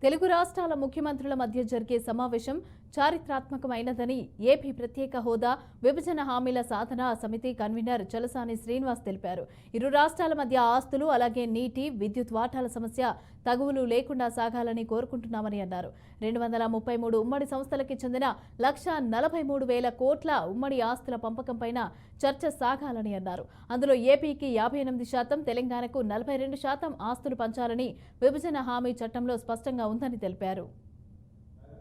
తెలుగు రాష్ట్రాల ముఖ్యమంత్రుల మధ్య జరిగే సమావేశం చారిత్రాత్మకమైనదని ఏపీ ప్రత్యేక హోదా విభజన హామీల సాధన సమితి కన్వీనర్ చలసాని శ్రీనివాస్ తెలిపారు. ఇరు రాష్ట్రాల మధ్య ఆస్తులు అలాగే నీటి, విద్యుత్ వాటాల సమస్య తగువులు లేకుండా సాగాలని కోరుకుంటున్నామని అన్నారు. 233 ఉమ్మడి సంస్థలకి చెందిన 1,43,000 కోట్ల ఉమ్మడి ఆస్తుల పంపకంపైన చర్చ సాగాలని అన్నారు. అందులో ఏపీకి 58%, తెలంగాణకు 42% ఆస్తులు పంచాలని విభజన హామీ చట్టంలో స్పష్టంగా ఉందని తెలిపారు.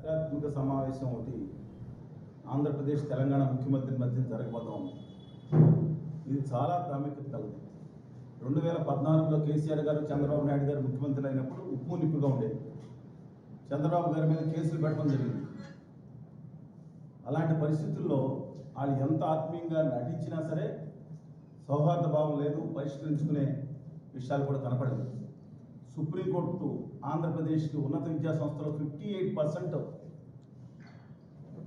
చారిత్రాత్మక సమావేశం ఒకటి ఆంధ్రప్రదేశ్ తెలంగాణ ముఖ్యమంత్రి మధ్య జరగబోతా ఉంది. ఇది చాలా ప్రాముఖ్యత కలదు. 2014లో కేసీఆర్ గారు, చంద్రబాబు నాయుడు గారు ముఖ్యమంత్రులు అయినప్పుడు ఉప్పు నిప్పుగా ఉండేది. చంద్రబాబు గారి మీద కేసులు పెట్టడం జరిగింది. అలాంటి పరిస్థితుల్లో వాళ్ళు ఎంత ఆత్మీయంగా నటించినా సరే సౌహార్ద భావం లేదు, పరిష్కరించుకునే విషయాలు కూడా కనపడలేదు. సుప్రీంకోర్టు ఆంధ్రప్రదేశ్కి ఉన్నత విద్యా సంస్థలో 58%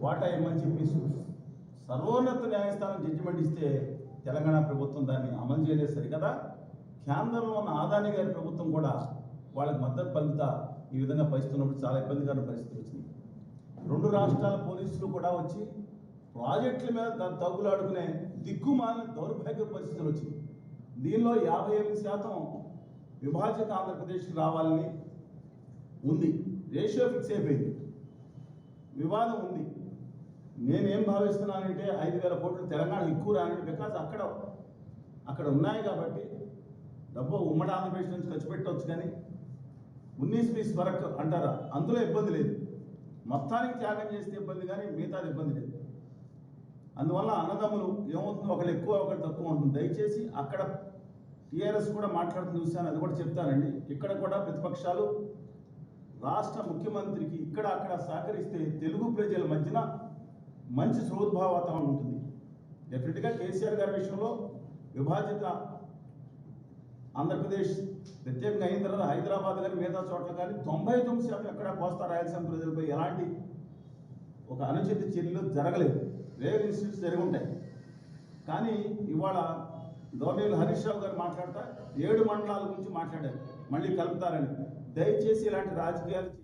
వాటా ఇవ్వమని చెప్పి సర్వోన్నత న్యాయస్థానం జడ్జిమెంట్ ఇస్తే తెలంగాణ ప్రభుత్వం దాన్ని అమలు చేయలేదు. సరికదా కేంద్రంలో ఉన్న ఆదాని గారి ప్రభుత్వం కూడా వాళ్ళకి మద్దతు పలుకుతా ఈ విధంగా పరిస్థితున్నప్పుడు చాలా ఇబ్బందికరమైన పరిస్థితులు వచ్చినాయి. 2 రాష్ట్రాల పోలీసులు కూడా వచ్చి ప్రాజెక్టుల మీద తగులాడుకునే దిక్కుమాలిన దౌర్భాగ్య పరిస్థితులు వచ్చినాయి. దీనిలో 58% విభాజిత ఆంధ్రప్రదేశ్కి రావాలని ఉంది. రేషియో ఫిక్స్ అయిపోయింది. వివాదం ఉంది. నేనేం భావిస్తున్నానంటే 5,000 కోట్లు తెలంగాణ ఎక్కువ రానండి. బికాజ్ అక్కడ ఉన్నాయి కాబట్టి డబ్బు ఉమ్మడి ఆంధ్రప్రదేశ్ నుంచి ఖర్చు పెట్టవచ్చు. కానీ 19-20 వరకు అంటారా, అందులో ఇబ్బంది లేదు. మొత్తానికి త్యాగం చేస్తే ఇబ్బంది, కానీ మిగతాది ఇబ్బంది లేదు. అందువల్ల అన్నదమ్ములు ఏమవుతుందో ఒకళ్ళు ఎక్కువ ఒకళ్ళు తక్కువ ఉంటుంది. దయచేసి అక్కడ టీఆర్ఎస్ కూడా మాట్లాడుతూ చూశాను, అది కూడా చెప్తానండి. ఇక్కడ కూడా ప్రతిపక్షాలు రాష్ట్ర ముఖ్యమంత్రికి ఇక్కడ అక్కడ సహకరిస్తే తెలుగు ప్రజల మధ్యన మంచి సౌద్భావ వాతావరణం ఉంటుంది. డెఫినెట్గా కేసీఆర్ గారి విషయంలో విభాజిత ఆంధ్రప్రదేశ్ ప్రత్యేకంగా అయిన తర్వాత హైదరాబాద్ కానీ మిగతా చోట్ల కానీ 99% ఎక్కడ కోస్తా రాయలసీమ ప్రజలపై ఎలాంటి ఒక అనుచిత చర్యలు జరగలేదు. రేర్ ఇన్స్టిట్యూట్స్ జరిగి ఉంటాయి. కానీ ఇవాళ గవర్నర్ హరీష్ రావు గారు మాట్లాడతా 7 మండలాల గురించి మాట్లాడారు, మళ్ళీ కలుపుతారని. దయచేసి ఇలాంటి రాజకీయాలు